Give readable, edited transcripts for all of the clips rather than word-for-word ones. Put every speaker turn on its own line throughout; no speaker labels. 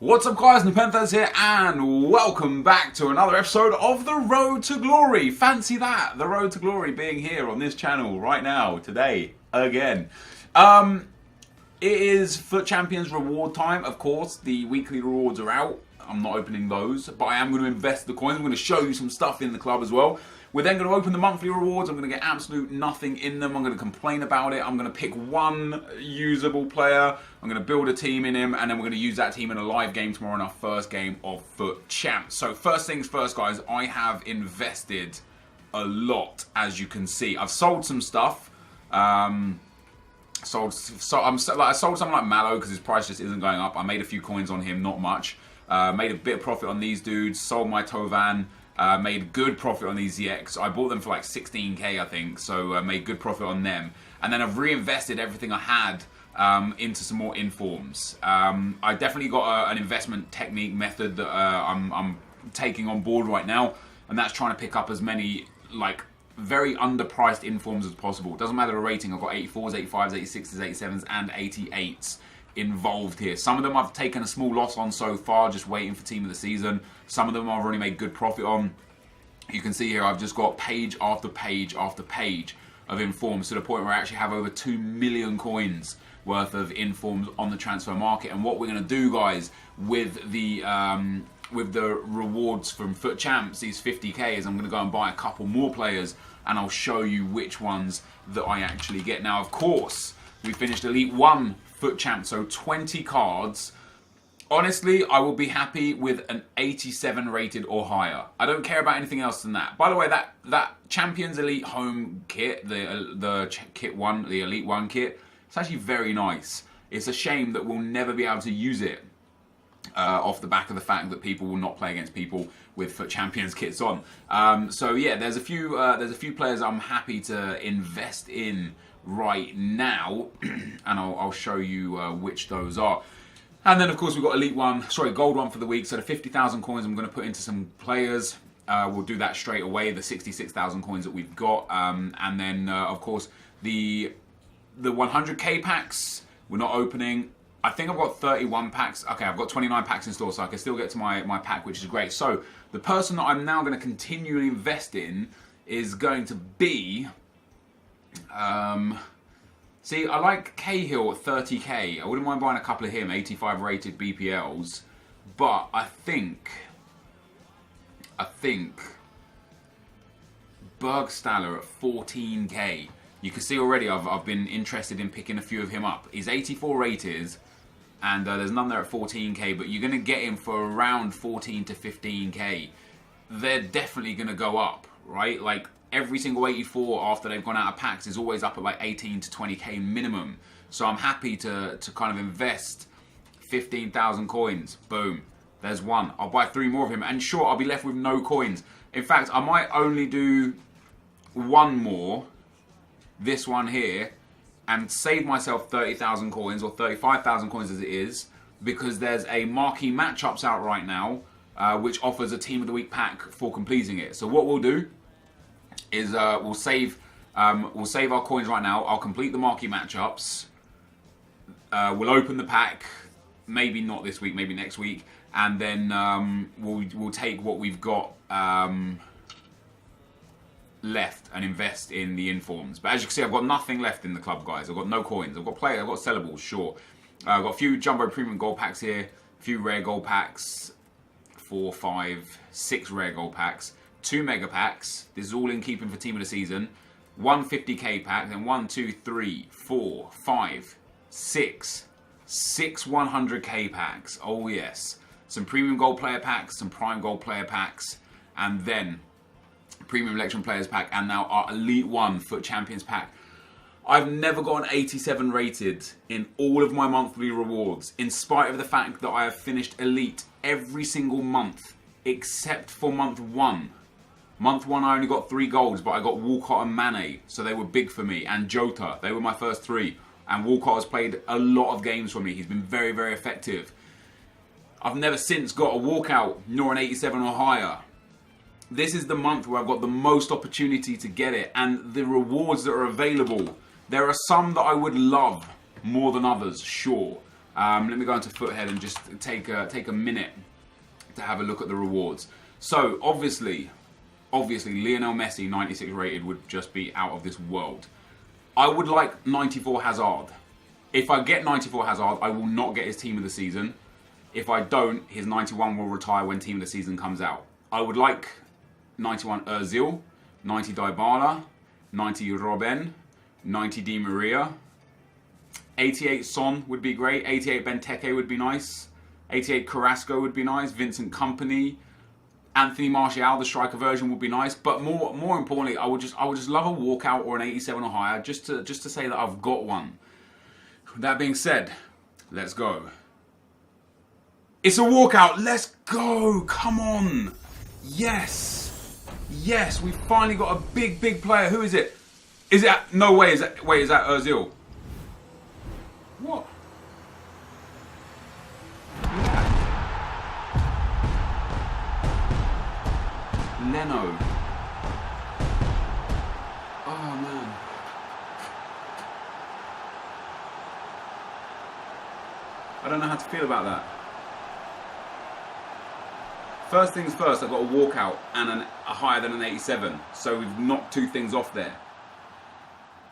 What's up guys, NepentheZ here and welcome back to another episode of The Road to Glory. Fancy that, The Road to Glory being here on this channel right now, today, again. It is FUT Champions reward time, of course. The weekly rewards are out. I'm not opening those, but I am going to invest the coins. I'm going to show you some stuff in the club as well. We're then going to open the monthly rewards. I'm going to get absolute nothing in them. I'm going to complain about it. I'm going to pick one usable player. I'm going to build a team in him, and then we're going to use that team in a live game tomorrow in our first game of FUT Champs. So first things first, guys, I have invested a lot, as you can see. I've sold some stuff. I sold something like Mallow because his price just isn't going up. I made a few coins on him, not much. Made a bit of profit on these dudes. Sold my Tovan. Made good profit on these ZX. I bought them for like 16k, I think, so made good profit on them. And then I've reinvested everything I had into some more informs. I definitely got an investment technique method that I'm taking on board right now, and that's trying to pick up as many like very underpriced informs as possible. Doesn't matter the rating. I've got 84s, 85s, 86s, 87s, and 88s involved here. Some of them I've taken a small loss on so far, just waiting for team of the season. Some of them I've already made good profit on. You can see here I've just got page after page after page of informs to the point where I actually have over 2 million coins worth of informs on the transfer market. And what we're going to do, guys, with the rewards from FUT Champs, these 50k, is I'm going to go and buy a couple more players, and I'll show you which ones that I actually get. Now, of course, we finished Elite 1 FUT Champs, so 20 cards. Honestly, I will be happy with an 87 rated or higher. I don't care about anything else than that. By the way, that Champions Elite Home kit, the kit 1, the Elite 1 kit, it's actually very nice. It's a shame that we'll never be able to use it off the back of the fact that people will not play against people with FUT Champions kits on. So yeah, there's a few players I'm happy to invest in right now, and I'll show you which those are. And then of course we've got Gold 1 for the week. So the 50,000 coins I'm going to put into some players. We'll do that straight away. The 66,000 coins that we've got, and then of course the 100k packs we're not opening. I think I've got 31 packs. Okay, I've got 29 packs in store, so I can still get to my pack, which is great. So the person that I'm now going to continually invest in is going to be. See, I like Cahill at 30k. I wouldn't mind buying a couple of him, 85 rated BPLs. But I think Bergstaller at 14k. You can see already I've been interested in picking a few of him up. He's 84 rated, and there's none there at 14k, but you're going to get him for around 14 to 15k. They're definitely going to go up, right? Like, every single 84 after they've gone out of packs is always up at like 18 to 20k minimum. So I'm happy to kind of invest 15,000 coins. Boom. There's one. I'll buy 3 more of him, and sure, I'll be left with no coins. In fact, I might only do one more, this one here, and save myself 30,000 coins, or 35,000 coins as it is, because there's a marquee matchups out right now, which offers a team of the week pack for completing it. So what we'll do is we'll save our coins right now. I'll complete the marquee matchups. We'll open the pack, maybe not this week, maybe next week, and then we'll take what we've got left and invest in the informs. But as you can see, I've got nothing left in the club, guys. I've got no coins. I've got players. I've got sellables, sure. I've got a few jumbo premium gold packs here, a few rare gold packs, 4, 5, 6 rare gold packs. 2 mega packs. This is all in keeping for team of the season. 1 50k pack, then 1, 2, 3, 4, 5, 6 100k packs. Oh yes. Some premium gold player packs, some prime gold player packs, and then premium election players pack, and now our Elite 1 FUT Champions pack. I've never got an 87 rated in all of my monthly rewards, in spite of the fact that I have finished Elite every single month, except for month 1. Month 1 I only got 3 golds, but I got Walkout and Mane, so they were big for me, and Jota. They were my first 3, and Walkout has played a lot of games for me. He's been very, very effective. I've never since got a Walkout, nor an 87 or higher. This is the month where I've got the most opportunity to get it, and the rewards that are available, there are some that I would love more than others, sure. Let me go into Foothead and just take a minute to have a look at the rewards. So obviously Lionel Messi 96 rated would just be out of this world. I would like 94 Hazard. If I get 94 Hazard, I will not get his team of the season. If I don't, his 91 will retire when team of the season comes out. I would like 91 Ozil, 90 Dybala, 90 Robben, 90 Di Maria, 88 Son would be great, 88 Benteke would be nice, 88 Carrasco would be nice, Vincent Kompany, Anthony Martial, the striker version would be nice, but more importantly, I would just love a walkout or an 87 or higher, just to say that I've got one. That being said, let's go. It's a walkout. Let's go. Come on. Yes. Yes, we finally got a big player. Who is it? Is it? No way. Is that Ozil? What? Leno. Oh man. I don't know how to feel about that. First things first, I've got a walkout and a higher than an 87. So we've knocked two things off there.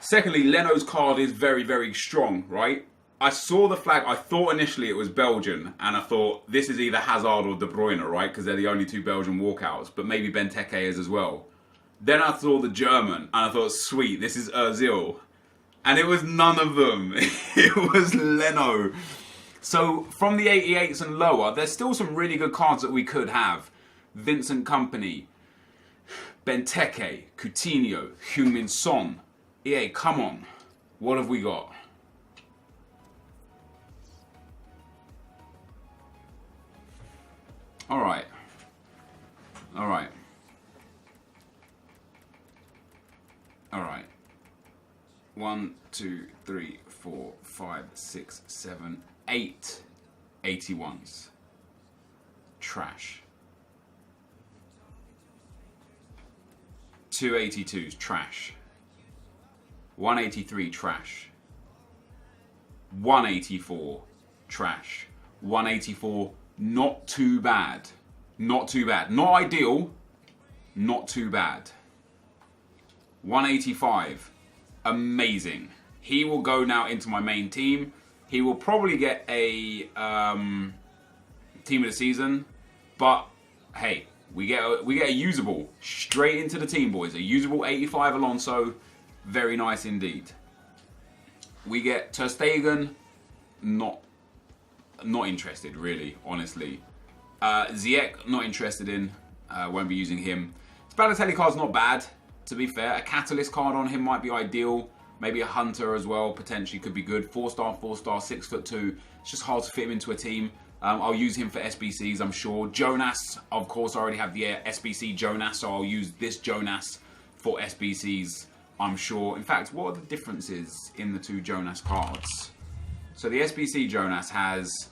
Secondly, Leno's card is very strong, right? I saw the flag. I thought initially it was Belgian, and I thought this is either Hazard or De Bruyne, right? Because they're the only two Belgian walkouts, but maybe Benteke is as well. Then I saw the German, and I thought, sweet, this is Ozil. And it was none of them. It was Leno. So from the 88s and lower, there's still some really good cards that we could have. Vincent Kompany, Benteke, Coutinho, Heung-min Son. EA, come on. What have we got? Alright. 1, 2, 3, 4, 5, 6, 7, 8 81s. Trash. 2 82s. Trash. 183. Trash. 184. Trash. 184. Not too bad. Not too bad. Not ideal. Not too bad. 185. Amazing. He will go now into my main team. He will probably get a team of the season, but hey, we get a usable straight into the team, boys. A usable 85 Alonso, very nice indeed. We get Ter Stegen, not interested really, honestly. Ziyech, not interested in. Won't be using him. Balotelli card's not bad, to be fair. A Catalyst card on him might be ideal. Maybe a Hunter as well, potentially could be good. 4-star, 6'2". It's just hard to fit him into a team. I'll use him for SBCs, I'm sure. Jonas, of course, I already have the SBC Jonas, so I'll use this Jonas for SBCs, I'm sure. In fact, what are the differences in the two Jonas cards? So the SBC Jonas has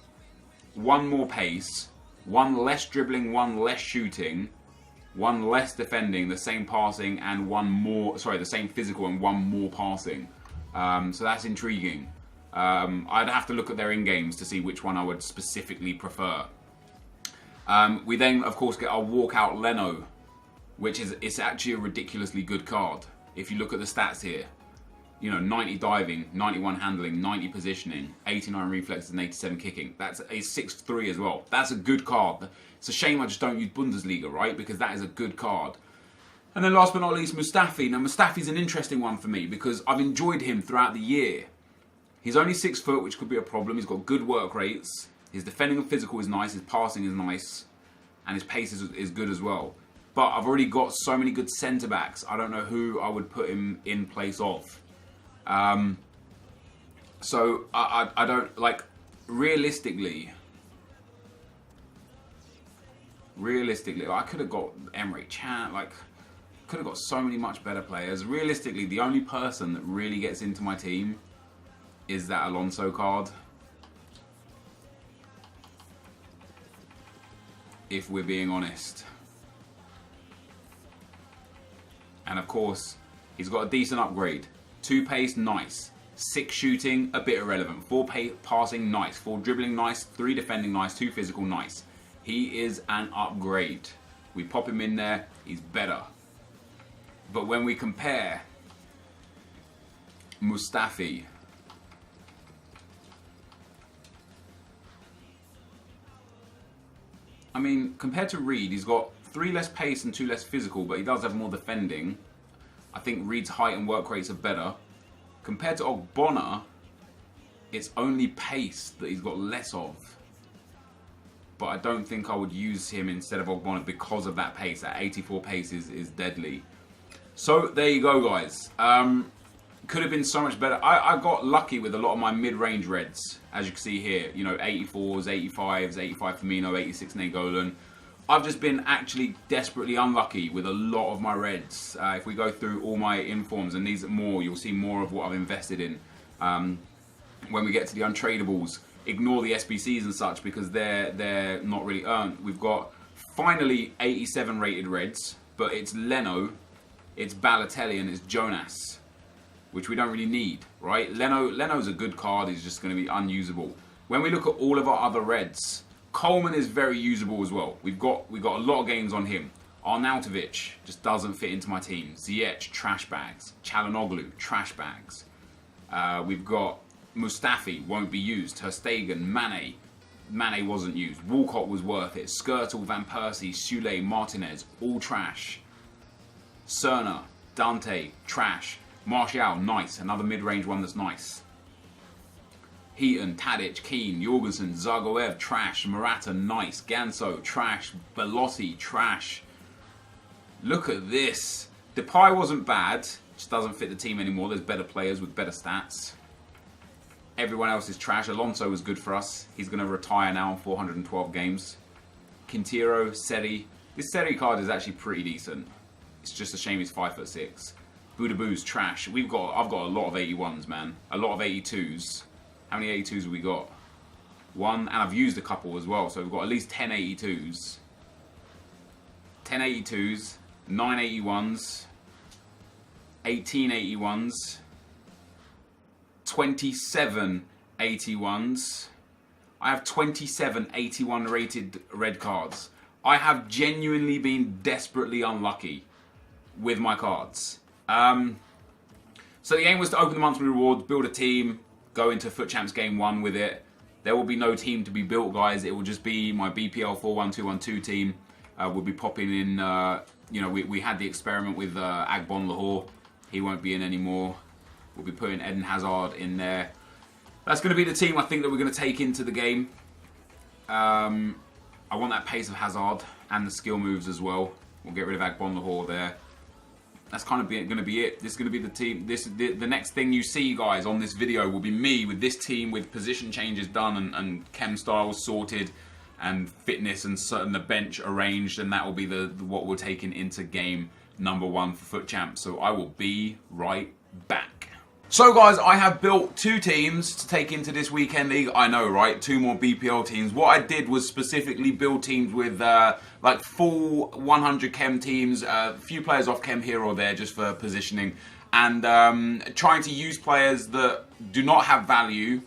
one more pace, one less dribbling, one less shooting, one less defending, the same passing, and one more, sorry, the same physical and one more passing. So that's intriguing. I'd have to look at their in-games to see which one I would specifically prefer. We then, of course, get our walkout Leno, which is, it's actually a ridiculously good card. If you look at the stats here, you know, 90 diving, 91 handling, 90 positioning, 89 reflexes, and 87 kicking. That's a 6'3" as well. That's a good card. It's a shame I just don't use Bundesliga, right? Because that is a good card. And then last but not least, Mustafi. Now, Mustafi's an interesting one for me because I've enjoyed him throughout the year. He's only 6 foot, which could be a problem. He's got good work rates. His defending and physical is nice. His passing is nice. And his pace is good as well. But I've already got so many good centre-backs. I don't know who I would put him in place of. So I don't, like, realistically, I could have got Emre Can, like, could have got so many much better players. Realistically, the only person that really gets into my team is that Alonso card. If we're being honest. And of course, he's got a decent upgrade. 2 pace, nice. 6 shooting, a bit irrelevant. 4 passing, nice. 4 dribbling, nice. 3 defending, nice. 2 physical, nice. He is an upgrade. We pop him in there, he's better. But when we compare Mustafi, I mean, compared to Reed, he's got 3 less pace and 2 less physical, but he does have more defending. I think Reed's height and work rates are better. Compared to Ogbonna, it's only pace that he's got less of. But I don't think I would use him instead of Ogbonna because of that pace. That 84 pace is deadly. So there you go, guys. Could have been so much better. I got lucky with a lot of my mid-range reds, as you can see here. You know, 84s, 85s, 85 Firmino, 86 Nainggolan. I've just been actually desperately unlucky with a lot of my reds. If we go through all my informs, and these are more, you'll see more of what I've invested in. When we get to the untradables, ignore the SBCs and such because they're not really earned. We've got finally 87 rated reds, but it's Leno, it's Balotelli, and it's Jonas, which we don't really need, right? Leno's a good card, he's just going to be unusable. When we look at all of our other reds, Coleman is very usable as well. We've got a lot of games on him. Arnautovic just doesn't fit into my team. Ziyech, trash bags. Çalhanoğlu, trash bags. We've got Mustafi, won't be used. Ter Stegen, Mane wasn't used. Walkout was worth it. Skrtel, Van Persie, Sule, Martinez, all trash. Cerna, Dante, trash. Martial, nice. Another mid-range one that's nice. Heaton, Tadic, Keane, Jorgensen, Zagoev, trash. Morata, nice. Ganso, trash. Belotti, trash. Look at this. Depay wasn't bad. Just doesn't fit the team anymore. There's better players with better stats. Everyone else is trash. Alonso was good for us. He's going to retire now in 412 games. Quintero, Seri. This Seri card is actually pretty decent. It's just a shame he's 5'6". Budaboo's trash. I've got a lot of 81s, man. A lot of 82s. How many 82s have we got? 1, and I've used a couple as well, so we've got at least 10 82s. 10 82s, 9 81s, 18 81s, 27 81s. I have 27 81 rated red cards. I have genuinely been desperately unlucky with my cards. So the aim was to open the monthly rewards, build a team, go into FUT Champs Game 1 with it. There will be no team to be built, guys. It will just be my BPL 41212 team. We'll be popping in, you know, we had the experiment with Agbon Lahore. He won't be in anymore. We'll be putting Eden Hazard in there. That's going to be the team I think that we're going to take into the game. I want that pace of Hazard and the skill moves as well. We'll get rid of Agbon Lahore there. That's kind of going to be it. This is going to be the team. The next thing you see, guys, on this video will be me with this team with position changes done and chem styles sorted and fitness and the bench arranged, and that will be what we're taking into game number 1 for FUT Champs. So I will be right back. So guys, I have built 2 teams to take into this weekend league. I know, right? 2 more BPL teams. What I did was specifically build teams with like full 100 chem teams, a few players off chem here or there just for positioning, and trying to use players that do not have value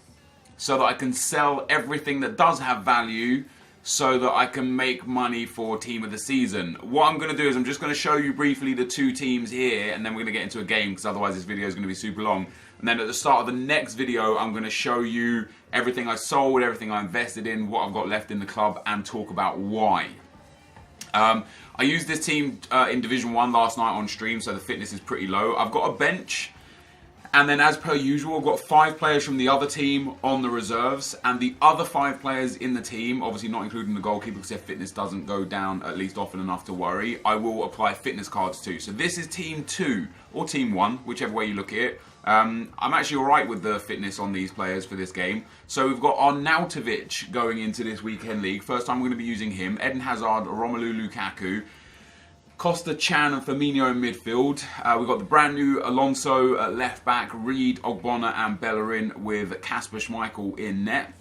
so that I can sell everything that does have value so that I can make money for team of the season. What I'm going to do is I'm just going to show you briefly the 2 teams here, and then we're going to get into a game because otherwise this video is going to be super long. And then at the start of the next video, I'm going to show you everything I sold, everything I invested in, what I've got left in the club, and talk about why. I used this team in Division 1 last night on stream, so the fitness is pretty low. I've got a bench. And then as per usual, I've got 5 players from the other team on the reserves, and the other 5 players in the team, obviously not including the goalkeeper because their fitness doesn't go down at least often enough to worry, I will apply fitness cards to. So this is team 2 or team 1, whichever way you look at it. I'm actually alright with the fitness on these players for this game. So we've got Arnautovic going into this weekend league. First time we're going to be using him. Eden Hazard, Romelu Lukaku, Costa, Chan and Firmino in midfield. We've got the brand new Alonso at left back, Reed, Ogbonna and Bellerin with Kasper Schmeichel in net.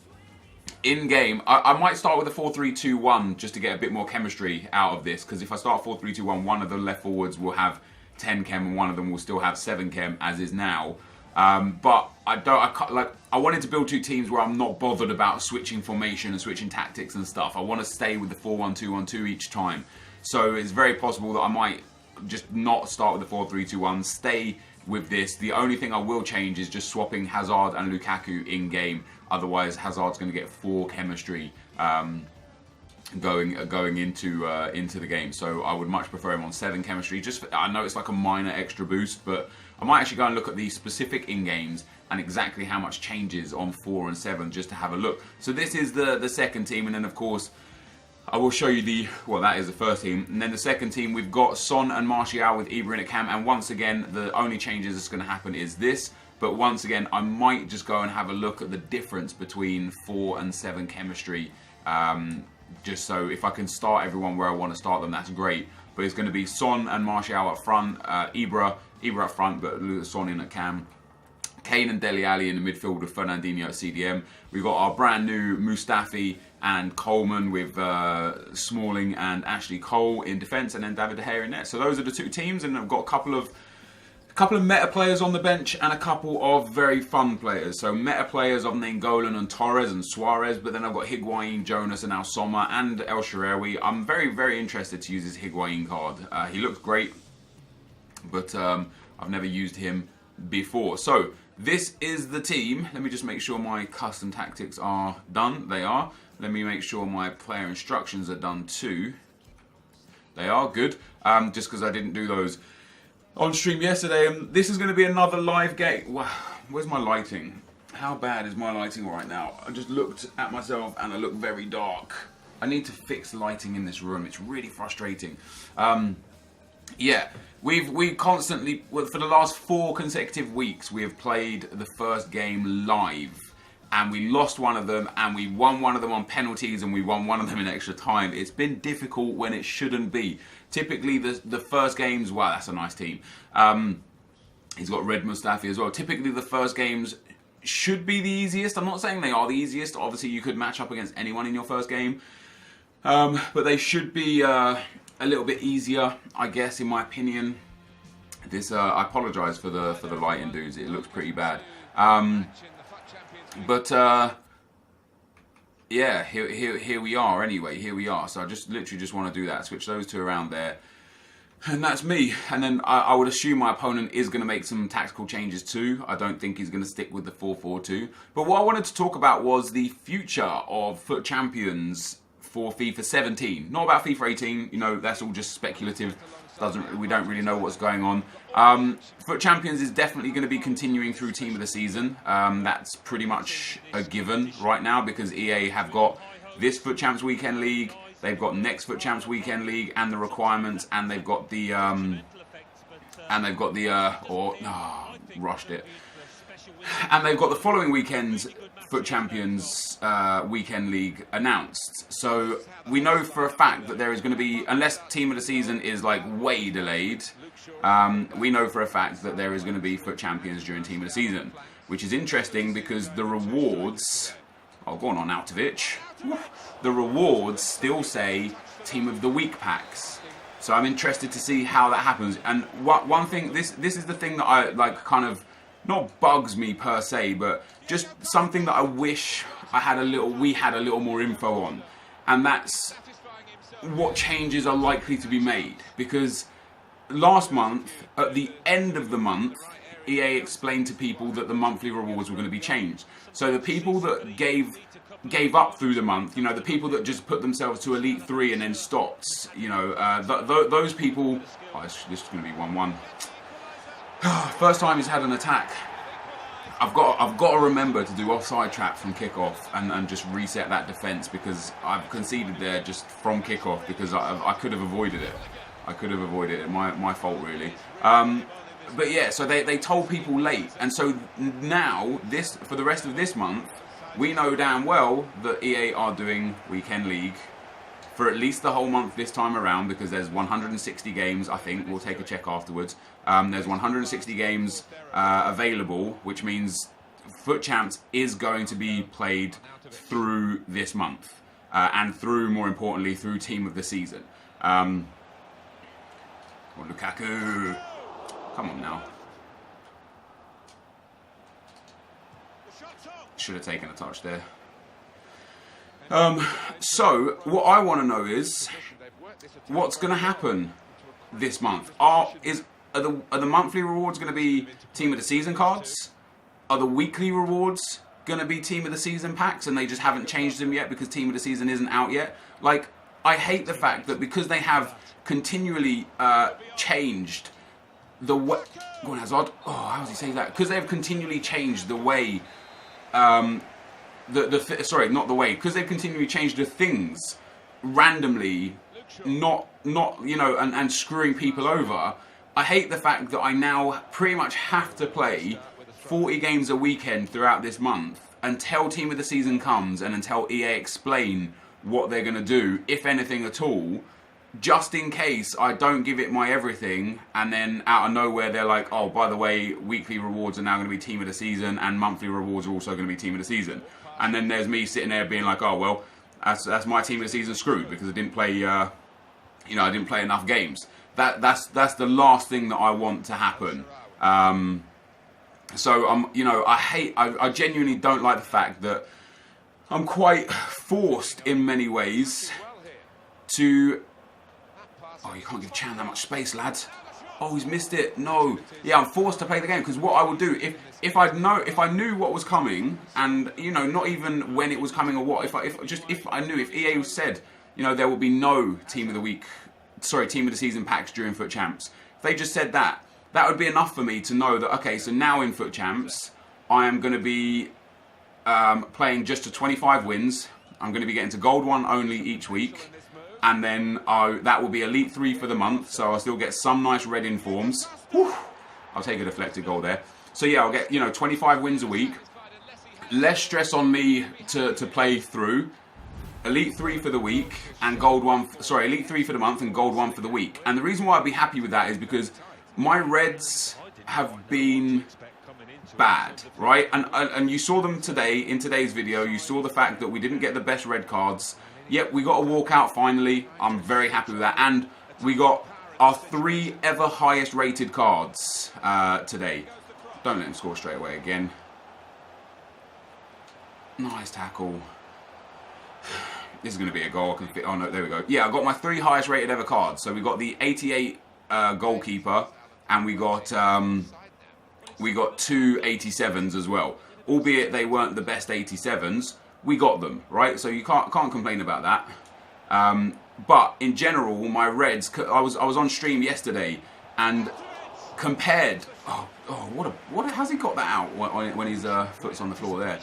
In game, I might start with a 4-3-2-1 just to get a bit more chemistry out of this, because if I start 4-3-2-1, one of the left forwards will have 10 chem and one of them will still have 7 chem as is now. But I wanted to build two teams where I'm not bothered about switching formation and switching tactics and stuff. I want to stay with the 4-1-2-1-2 each time. So it's very possible that I might just not start with the 4-3-2-1, stay with this. The only thing I will change is just swapping Hazard and Lukaku in game. Otherwise, Hazard's going to get 4 chemistry going into the game. So I would much prefer him on 7 chemistry. I know it's like a minor extra boost, but I might actually go and look at the specific in-games and exactly how much changes on 4 and 7 just to have a look. So this is the second team, and then of course I will show you that is the first team. And then the second team, we've got Son and Martial with Ibra in at cam. And once again, the only changes that's going to happen is this. But once again, I might just go and have a look at the difference between 4 and 7 chemistry. Just so if I can start everyone where I want to start them, that's great. But it's going to be Son and Martial up front, Ibra up front, but Son in at cam. Kane and Dele Alli in the midfield with Fernandinho at CDM. We've got our brand new Mustafi and Coleman with Smalling and Ashley Cole in defence, and then David De Gea in net. So those are the two teams, and I've got a couple of meta players on the bench and a couple of very fun players. So meta players, I've named Golan and Torres and Suarez, but then I've got Higuain, Jonas and Al Sommer and El Shaarawy. I'm very, very interested to use this Higuain card. He looks great, but I've never used him before. So this is the team. Let me just make sure my custom tactics are done. They are. Let me make sure my player instructions are done too. They are good, just because I didn't do those on stream yesterday. And this is going to be another live game. Wow, where's my lighting? How bad is my lighting right now? I just looked at myself and I look very dark. I need to fix lighting in this room. It's really frustrating. Yeah, we constantly, for the last 4 consecutive weeks, we have played the first game live. And we lost one of them, and we won one of them on penalties, and we won one of them in extra time. It's been difficult when it shouldn't be. Typically, the first games, wow, that's a nice team. He's got Red Mustafi as well. Typically, the first games should be the easiest. I'm not saying they are the easiest. Obviously, you could match up against anyone in your first game. But they should be a little bit easier, I guess, in my opinion. This, I apologise for the lighting, dudes. It looks pretty bad. But yeah, here we are anyway, here we are. So I literally just want to do that, switch those two around there. And that's me. And then I would assume my opponent is going to make some tactical changes too. I don't think he's going to stick with the 4-4-2. But what I wanted to talk about was the future of FUT Champions for FIFA 17. Not about FIFA 18, you know, that's all just speculative. We don't really know what's going on. FUT Champions is definitely going to be continuing through Team of the Season. That's pretty much a given right now because EA have got this FUT Champs Weekend League, they've got next FUT Champs Weekend League and the requirements, and they've got the rushed it. And they've got the following weekend's FUT Champions Weekend League announced. So we know for a fact that there is going to be, unless Team of the Season is like way delayed, we know for a fact that there is going to be FUT Champions during Team of the Season, which is interesting because the rewards, oh, go on Arnautovic, the rewards still say Team of the Week packs. So I'm interested to see how that happens. And one thing, this is the thing that I like kind of, not bugs me per se, but just something that I wish we had a little more info on. And that's what changes are likely to be made. Because last month, at the end of the month, EA explained to people that the monthly rewards were going to be changed. So the people that gave up through the month, you know, the people that just put themselves to Elite 3 and then stopped, you know, those people, this is going to be 1-1. First time he's had an attack. I've got to remember to do offside trap from kickoff and just reset that defence because I've conceded there just from kickoff because I could have avoided it. I could have avoided it. My fault really. But yeah, so they told people late, and so now for the rest of this month, we know damn well that EA are doing Weekend League for at least the whole month this time around because there's 160 games, I think. We'll take a check afterwards. There's 160 games available, which means FUT Champs is going to be played through this month. And through, more importantly, through Team of the Season. Lukaku. Come on now. Should have taken a touch there. So, what I want to know is, what's going to happen this month? Are the monthly rewards going to be Team of the Season cards? Are the weekly rewards going to be Team of the Season packs and they just haven't changed them yet because Team of the Season isn't out yet? Like, I hate the fact that because they have continually changed the way... Go on, Hazard. Oh, how does he say that? Because they have continually changed the way... sorry, not the way. Because they've continually changed the things randomly, not you know, and screwing people over. I hate the fact that I now pretty much have to play 40 games a weekend throughout this month until Team of the Season comes and until EA explain what they're going to do, if anything at all, just in case I don't give it my everything and then out of nowhere they're like, oh, by the way, weekly rewards are now going to be Team of the Season and monthly rewards are also going to be Team of the Season. And then there's me sitting there being like, oh, well, that's my Team of the Season screwed because I didn't play, you know, I didn't play enough games. That's the last thing that I want to happen. So you know, I genuinely don't like the fact that I'm quite forced in many ways to... Oh, you can't give Chan that much space, lads. Oh, he's missed it. No. Yeah, I'm forced to play the game because what I would do if I knew what was coming, and you know, not even when it was coming or what, if I knew, if EA said, you know, there will be no Team of the Season packs during FUT Champs. If they just said that would be enough for me to know that, okay, so now in FUT Champs, I am going to be playing just to 25 wins. I'm going to be getting to Gold 1 only each week. And then that will be Elite 3 for the month, so I'll still get some nice red informs. Whew. I'll take a deflected goal there. So yeah, I'll get, you know, 25 wins a week. Less stress on me to play through. Elite 3 for the week and Gold 1, sorry, Elite 3 for the month and Gold 1 for the week. And the reason why I'd be happy with that is because my reds have been bad, right? And you saw them today, in today's video. You saw the fact that we didn't get the best red cards. Yep, we got a walkout finally. I'm very happy with that. And we got our 3 ever highest rated cards today. Don't let him score straight away again. Nice tackle. This is going to be a goal. I can fit. Oh no, there we go. Yeah, I got my 3 highest rated ever cards. So we got the 88 goalkeeper, and we got 2 87s as well. Albeit they weren't the best 87s. We got them, right? So you can't complain about that. But in general, my reds, I was on stream yesterday and compared. Oh, what has he got that out when his foot's on the floor there?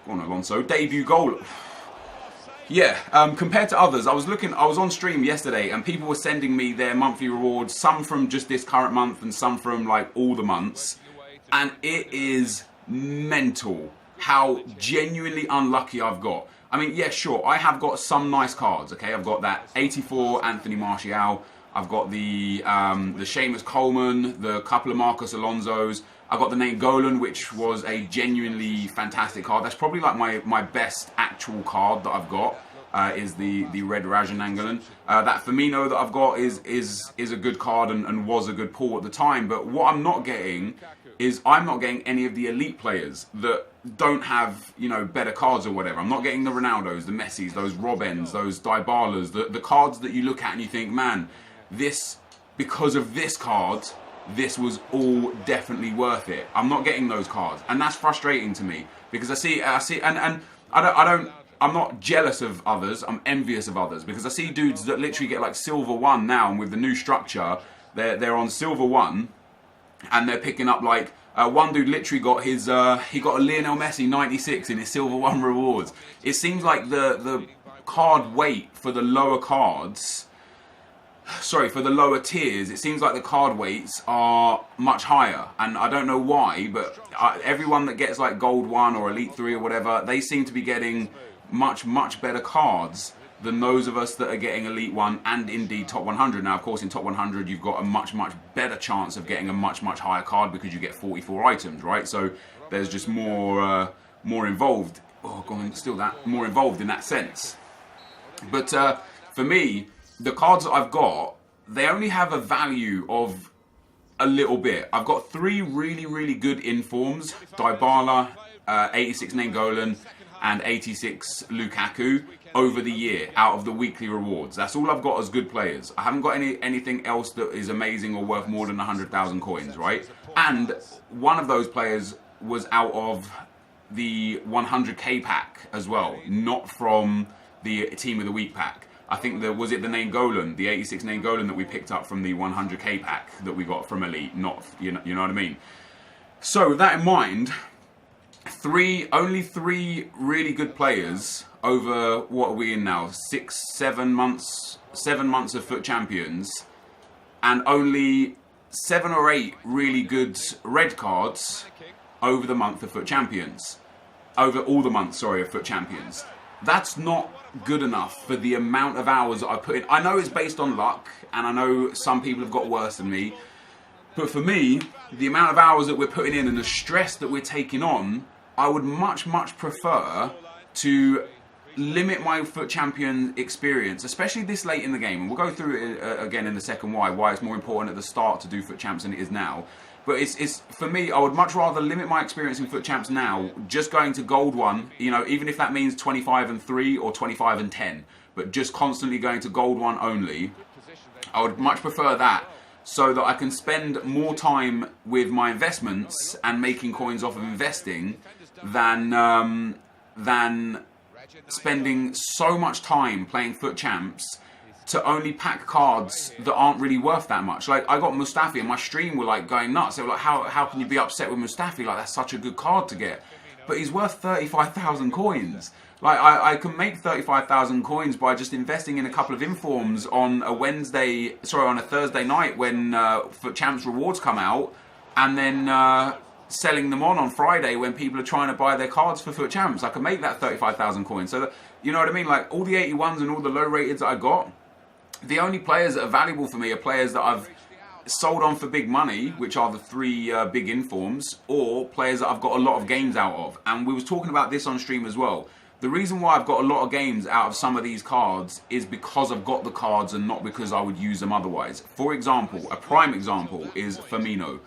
Go on, Alonso, debut goal. Yeah, compared to others, I was on stream yesterday and people were sending me their monthly rewards, some from just this current month and some from like all the months, and it is mental how genuinely unlucky I've got. I mean, yeah, sure, I have got some nice cards, okay? I've got that 84 Anthony Martial, I've got the Seamus Coleman, the couple of Marcus Alonsos, I've got the name Golan, which was a genuinely fantastic card. That's probably like my best actual card that I've got, is the red Rajan Angolan. That Firmino that I've got is a good card and was a good pull at the time, but what I'm not getting is I'm not getting any of the elite players that don't have, you know, better cards or whatever. I'm not getting the Ronaldos, the Messis, those Robins, those Dybalas, the cards that you look at and you think, man, this, because of this card, this was all definitely worth it. I'm not getting those cards, and that's frustrating to me because I see, and I'm not jealous of others. I'm envious of others because I see dudes that literally get like silver 1 now, and with the new structure, they're on silver 1. And they're picking up like one dude literally got his he got a Lionel Messi 96 in his silver 1 rewards. It seems like the card weight for the lower cards, sorry, for the lower tiers, it seems like the card weights are much higher, and I don't know why, but everyone that gets like Gold 1 or Elite 3 or whatever, they seem to be getting much better cards than those of us that are getting Elite 1 and indeed Top 100. Now, of course, in Top 100, you've got a much better chance of getting a much higher card because you get 44 items, right? So there's just more involved. Oh, go on, still that more involved in that sense. But for me, the cards that I've got, they only have a value of a little bit. I've got 3 really good informs: Dybala, 86 Nainggolan and 86 Lukaku over the year out of the weekly rewards. That's all I've got as good players. I haven't got anything else that is amazing or worth more than 100,000 coins, right? And one of those players was out of the 100k pack as well, not from the Team of the Week pack. I think was it the Nainggolan, the 86 Nainggolan that we picked up from the 100k pack that we got from Elite, not, you know what I mean? So with that in mind, only three really good players over, what are we in now, 7 months of FUT Champions, and only 7 or 8 really good red cards over the month of FUT Champions. Over all the months, sorry, of FUT Champions. That's not good enough for the amount of hours that I put in. I know it's based on luck, and I know some people have got worse than me, but for me, the amount of hours that we're putting in and the stress that we're taking on, I would much prefer to limit my FUT Champion experience, especially this late in the game. And we'll go through it again in the second why it's more important at the start to do FUT Champs than it is now. But it's for me, I would much rather limit my experience in FUT Champs now, just going to Gold 1, you know, even if that means 25 and 3 or 25 and 10, but just constantly going to Gold 1 only. I would much prefer that, so that I can spend more time with my investments and making coins off of investing than spending so much time playing FUT Champs to only pack cards that aren't really worth that much. Like, I got Mustafi and my stream were like going nuts. They were like, how can you be upset with Mustafi? Like, that's such a good card to get. But he's worth 35,000 coins. Like, I can make 35,000 coins by just investing in a couple of informs on a Thursday night when FUT Champs rewards come out, and then selling them on Friday when people are trying to buy their cards for FUT Champs. I can make that 35,000 coins. So, you know what I mean? Like, all the 81s and all the low rateds that I got, the only players that are valuable for me are players that I've sold on for big money, which are the 3 big informs, or players that I've got a lot of games out of. And we was talking about this on stream as well. The reason why I've got a lot of games out of some of these cards is because I've got the cards and not because I would use them otherwise. For example, a prime example is Firmino.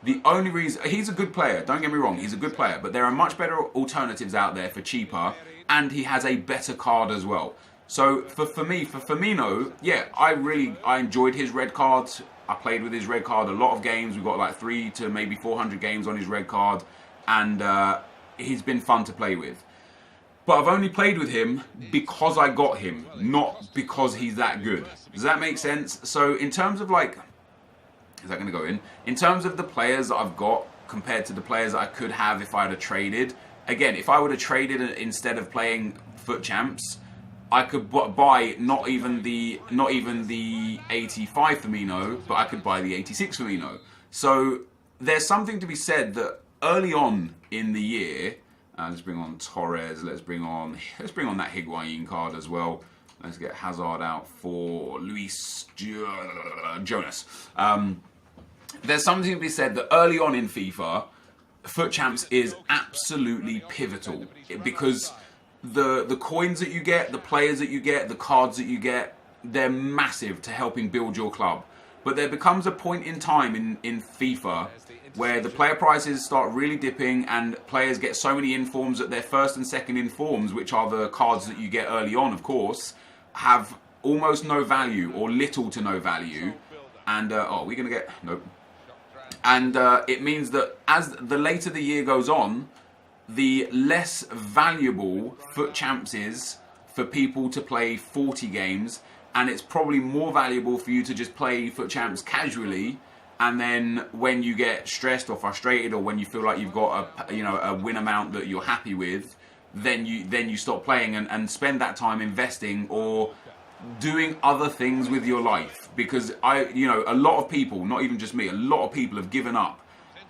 The only reason, he's a good player, don't get me wrong, he's a good player, but there are much better alternatives out there for cheaper, and he has a better card as well. So for me, for Firmino, yeah, I enjoyed his red cards. I played with his red card a lot of games. We've got like 300 to maybe 400 games on his red card, and he's been fun to play with. But I've only played with him because I got him, not because he's that good. Does that make sense? So in terms of like, is that going to go in? In terms of the players that I've got compared to the players that I could have if I had traded, again, if I would have traded instead of playing FUT Champs, I could buy not even the 85 Firmino, but I could buy the 86 Firmino. So there's something to be said that early on in the year, let's bring on Torres, let's bring on that Higuain card as well. Let's get Hazard out for Luis Jonas. There's something to be said that early on in FIFA, FUT Champs is absolutely pivotal, because the coins that you get, the players that you get, the cards that you get, they're massive to helping build your club. But there becomes a point in time in FIFA where the player prices start really dipping and players get so many informs that their first and second informs, which are the cards that you get early on, of course, have almost no value or little to no value. And, oh, we're going to get... Nope. And it means that as the later the year goes on, the less valuable FUT Champs is for people to play 40 games, and it's probably more valuable for you to just play FUT Champs casually, and then when you get stressed or frustrated, or when you feel like you've got a win amount that you're happy with, then you stop playing and spend that time investing or doing other things with your life. Because a lot of people, not even just me, a lot of people have given up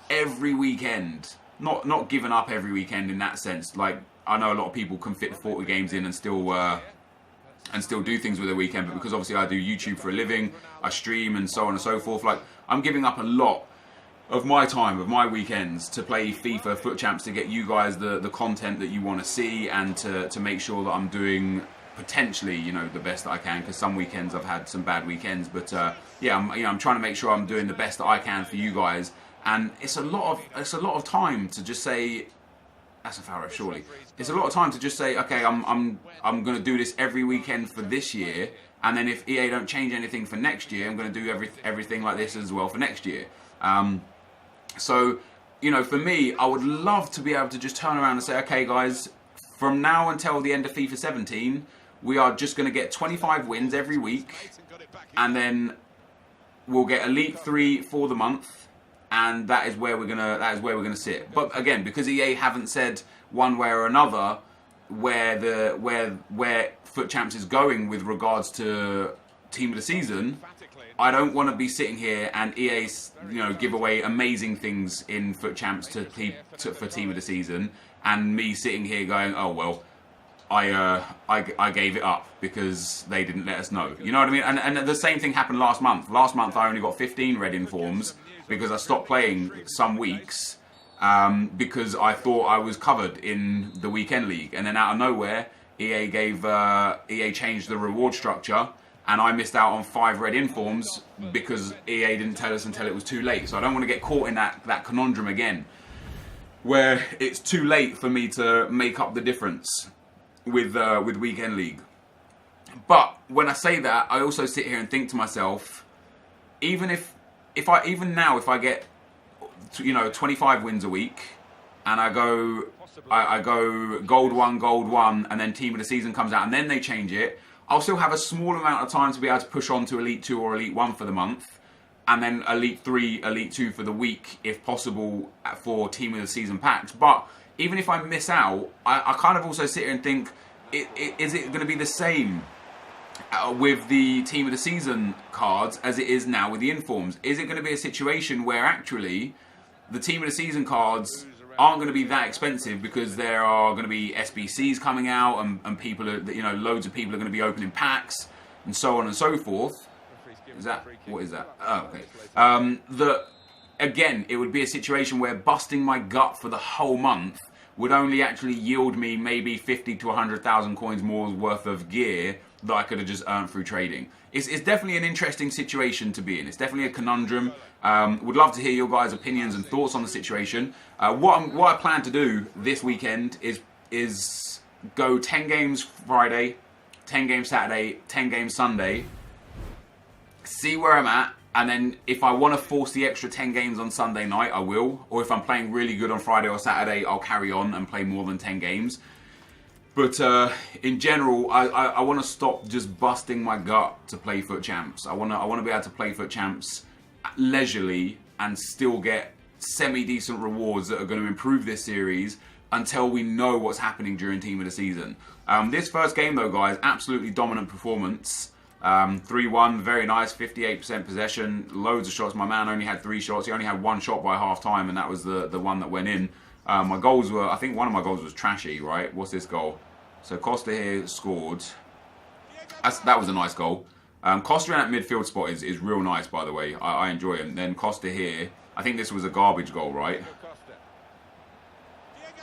every weekend. Not given up every weekend in that sense. Like, I know a lot of people can fit 40 games in and still do things with their weekend, but because obviously I do YouTube for a living, I stream and so on and so forth, like, I'm giving up a lot of my time, of my weekends, to play FIFA FUT Champs, to get you guys the content that you want to see, and to make sure that I'm doing potentially, the best that I can, because some weekends I've had some bad weekends, but yeah, I'm trying to make sure I'm doing the best that I can for you guys. And it's a lot of time to just say, That's a foul ref, surely. It's a lot of time to just say, okay, I'm going to do this every weekend for this year, and then if EA don't change anything for next year, I'm going to do everything like this as well for next year. So, you know, for me, I would love to be able to just turn around and say, okay, guys, from now until the end of FIFA 17, we are just going to get 25 wins every week, and then we'll get Elite 3 for the month. And that is where we're gonna sit. But again, because EA haven't said one way or another where FUT Champs is going with regards to Team of the Season, I don't want to be sitting here and EA, you know, give away amazing things in FUT Champs for Team of the Season, and me sitting here going, oh well, I gave it up because they didn't let us know. You know what I mean? And the same thing happened last month. Last month I only got 15 red informs because I stopped playing some weeks because I thought I was covered in the weekend league, and then out of nowhere EA changed the reward structure, and I missed out on 5 red informs because EA didn't tell us until it was too late. So I don't want to get caught in that conundrum again, where it's too late for me to make up the difference with weekend league. But when I say that, I also sit here and think to myself, even now if I get, you know, 25 wins a week, and I go gold 1, and then Team of the Season comes out, and then they change it, I'll still have a small amount of time to be able to push on to Elite 2 or Elite 1 for the month, and then Elite 3, Elite 2 for the week, if possible, for Team of the Season packs. But even if I miss out, I kind of also sit here and think, is it going to be the same with the Team of the Season cards as it is now with the informs? Is it going to be a situation where actually the Team of the Season cards aren't going to be that expensive because there are going to be SBCs coming out, and people are, you know, loads of people are going to be opening packs and so on and so forth? What is that? Oh, okay. That again, it would be a situation where busting my gut for the whole month would only actually yield me maybe 50 to 100,000 coins more worth of gear that I could have just earned through trading. It's definitely an interesting situation to be in. It's definitely a conundrum. Would love to hear your guys' opinions and thoughts on the situation. What I plan to do this weekend is go 10 games Friday, 10 games Saturday, 10 games Sunday, see where I'm at, and then if I want to force the extra 10 games on Sunday night, I will. Or if I'm playing really good on Friday or Saturday, I'll carry on and play more than 10 games. But in general, I want to stop just busting my gut to play FUT Champs. I want to be able to play FUT Champs leisurely and still get semi-decent rewards that are going to improve this series until we know what's happening during Team of the Season. This first game though, guys, absolutely dominant performance. 3-1, very nice, 58% possession, loads of shots. My man only had 3 shots. He only had 1 shot by half time, and that was the one that went in. My goals were, I think one of my goals was trashy, right? What's this goal? So Costa here scored. That was a nice goal. Costa in that midfield spot is real nice, by the way. I enjoy him. Then Costa here, I think this was a garbage goal, right?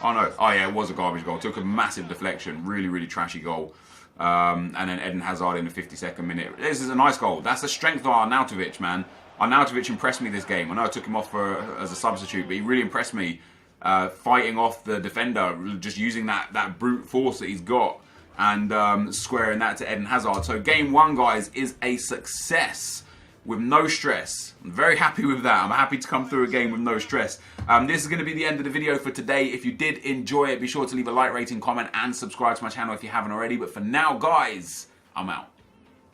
Oh no, oh yeah, it was a garbage goal. Took a massive deflection, really, really trashy goal. And then Eden Hazard in the 52nd minute. This is a nice goal. That's the strength of Arnautovic, man. Arnautovic impressed me this game. I know I took him off as a substitute, but he really impressed me. Fighting off the defender, just using that brute force that he's got, and squaring that to Eden Hazard. So game 1, guys, is a success with no stress. I'm very happy with that. I'm happy to come through a game with no stress. This is going to be the end of the video for today. If you did enjoy it, be sure to leave a like, rating, comment, and subscribe to my channel if you haven't already. But for now, guys, I'm out.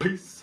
Peace.